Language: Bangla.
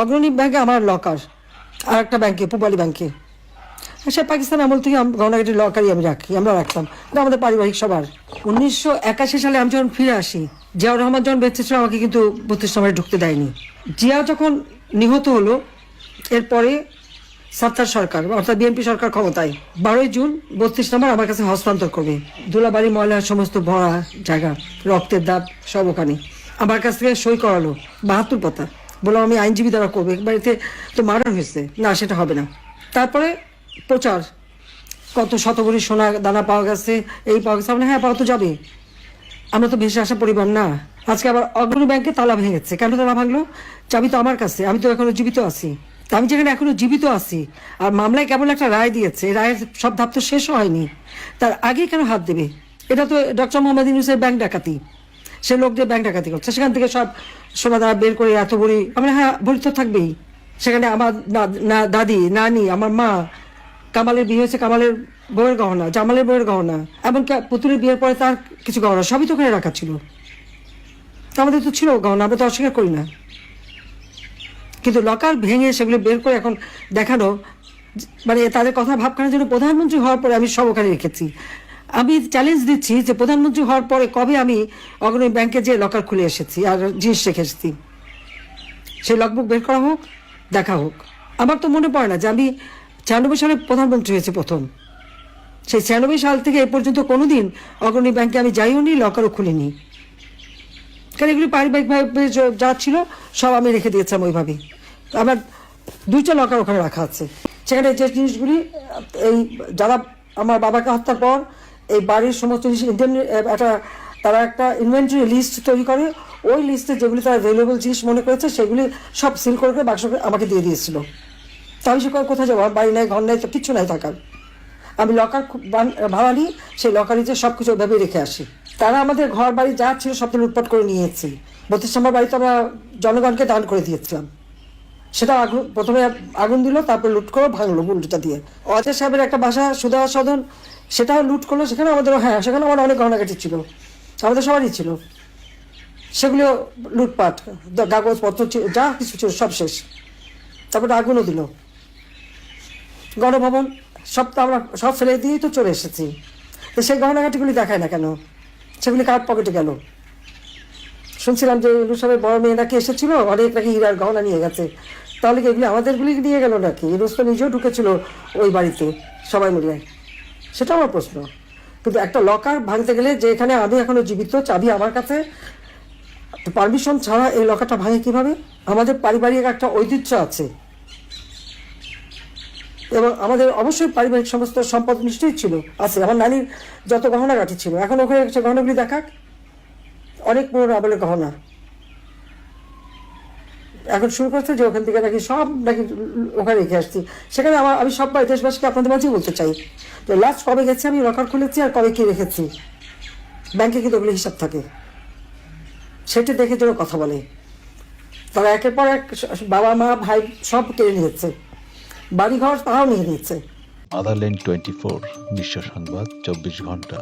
অগ্রণী ব্যাংকে আমার লকার, আর একটা ব্যাংকে পূবালী ব্যাংকে। সে পাকিস্তান আমল থেকে গহনাগাটির লকারই আমি রাখি, আমরা রাখতাম, এটা আমাদের পারিবারিক সবার। 1981 সালে আমি যখন ফিরে আসি, জিয়াউর রহমান যখন বেঁচে ছিল আমাকে কিন্তু 32 নম্বরে ঢুকতে দেয়নি। জিয়া যখন নিহত হলো এরপরে সাত্তার সরকার অর্থাৎ বিএনপি সরকার ক্ষমতায়, 12 জুন 32 নম্বর আমার কাছে হস্তান্তর করবে। ধুলাবাড়ি ময়লার সমস্ত ভরা জায়গা, রক্তের দাগ সব ওখানে। আমার কাছ থেকে সই করালো 72 পাতা, বললাম আমি আইনজীবী দ্বারা করবো, বাড়িতে তো মার্ডার হয়েছে, না সেটা হবে না। তারপরে প্রচার, কত শতভরি সোনা দানা পাওয়া গেছে, এই পাওয়া গেছে, হ্যাঁ পাওয়া তো যাবে, আমরা তো ভেসে আসা পরিবার না। আজকে আবার অগ্রণী ব্যাংকে তালা ভেঙেছে, কেন তালা ভাঙলো? চাবি তো আমার কাছে, আমি তো এখনো জীবিত আছি। আমি যেখানে এখনো জীবিত আছি আর মামলায় কেবল একটা রায় দিয়েছে, রায়ের সব ধাপ তো শেষ হয়নি, তার আগে কেন হাত দেবে? এটা তো ডক্টর মোহাম্মদ ইউনূসের ব্যাংক ডাকাতি, সে লোক দিয়ে ব্যাংক ডাকাতি করছে, সেখান থেকে সব সোনা দানা বের করে এত ভরি, আমরা হ্যাঁ ভরি তো থাকবেই। সেখানে আমার দাদি, নানি, আমার মা, কামালের বিয়ে হয়েছে, কামালের বউয়ের গহনা, জামালের বউয়ের গহনা, এমনকি পুতুলের বিয়ের পরে তার কিছু গহনা সবই তো ওখানে রাখা ছিল। আমাদের তো ছিল গহনা, আমরা তো অস্বীকার করি না, কিন্তু লকার ভেঙে সেগুলো বের করে এখন দেখানো, মানে তাদের কথা ভাবখানার জন্য প্রধানমন্ত্রী হওয়ার পরে আমি সব ওখানে রেখেছি। আমি চ্যালেঞ্জ দিচ্ছি যে প্রধানমন্ত্রী হওয়ার পরে কবে আমি অগ্রণী ব্যাংকে যে লকার খুলে এসেছি আর জিনিস রেখে এসেছি, সেই লগবুক বের করা হোক, দেখা হোক। আমার তো মনে পড়ে না যে আমি 96 সালে প্রধানমন্ত্রী হয়েছে প্রথম, সেই 96 সাল থেকে এ পর্যন্ত কোনোদিন অগ্রণী ব্যাংকে আমি যাইও নি, লকারও খুলিনি, কারণ এগুলি পারিবারিকভাবে যা ছিল সব আমি রেখে দিয়েছিলাম ওইভাবে। আমার 2টা লকার ওখানে রাখা আছে, সেখানে যে জিনিসগুলি এই যারা আমার বাবাকে হত্যার পর এই বাড়ির সমস্ত জিনিস তারা একটা ইনভেন্টরি লিস্ট তৈরি করে, ওই লিস্টে যেগুলি তারা ভ্যালুয়েবল জিনিস মনে করেছে সেগুলি সব সিল করে বাক্স আমাকে দিয়ে দিয়েছিল। তা আমি সে কোথায় যাবো, বাড়ি নাই, ঘর নাই, তো কিচ্ছু নাই থাকার। আমি লকার ভাড়া নিই, সেই লকারে যে সব কিছু ওইভাবেই রেখে আসি। তারা আমাদের ঘর বাড়ি যা ছিল সব লুটপাট করে নিয়েছে। 32 নম্বর বাড়িতে আমরা জনগণকে দান করে দিয়েছিলাম, সেটা প্রথমে আগুন দিল, তারপরে লুট করে ভাঙলো বুলডোজার দিয়ে। অজয় সাহেবের একটা বাসা সুদা সদন, সেটাও লুট করলো, সেখানে আমাদের হ্যাঁ সেখানে আমার অনেক গহনাগাটি ছিল, আমাদের সবারই ছিল, সেগুলো লুটপাট, কাগজপত্র যা কিছু ছিল সব শেষ। তারপরে আগুনও দিল গণভবন, সব তো আমরা সব ফেলে দিয়েই তো চলে এসেছি। তো সেই গহনাঘাটিগুলি দেখায় না কেন? সেগুলি কার পকেটে গেল? শুনছিলাম যে ইউনূস সাহেবের বড় মেয়ে নাকি এসেছিল, অনেক নাকি হীরার গহনা নিয়ে গেছে, তাহলে কি এগুলি আমাদেরগুলি নিয়ে গেল নাকি? ইউনূস তো নিজেও ঢুকেছিল ওই বাড়িতে সবাই মিলে, সেটা আমার প্রশ্ন। কিন্তু একটা লকার ভাঙতে গেলে, যে এখানে আমি এখনো জীবিত, চাবি আমার কাছে, পারমিশন ছাড়া এই লকারটা ভাঙে কিভাবে? আমাদের পারিবারিক একটা ঐতিহ্য আছে এবং আমাদের অবশ্যই পারিবারিক সমস্ত সম্পদ নিশ্চয়ই ছিল, আছে। আমার নানির যত গহনাগাটি ছিল, এখন ওখানে সে গহনাগুলি দেখাক, অনেক পুরোনো আমলের গহনা। এখন শুরু করছে যে ওখান থেকে নাকি সব নাকি ওখানে রেখে আসছি। সেখানে আমি সব দেশবাসীকে আপনাদের মাঝেই বলতে চাই যে লাস্ট কবে গেছি আমি লকার খুলেছি আর কবে কি রেখেছি, ব্যাংকে কিন্তু ওগুলো হিসাব থাকে, সেটা দেখে যেন কথা বলে। তারা একের পর এক বাবা মা ভাই সব কেড়ে নিয়েছে, বাড়িঘর তারাও নিয়ে নিয়েছে। আদারল্যান্ড 24, বিশ্ব সংবাদ 24 ঘন্টা।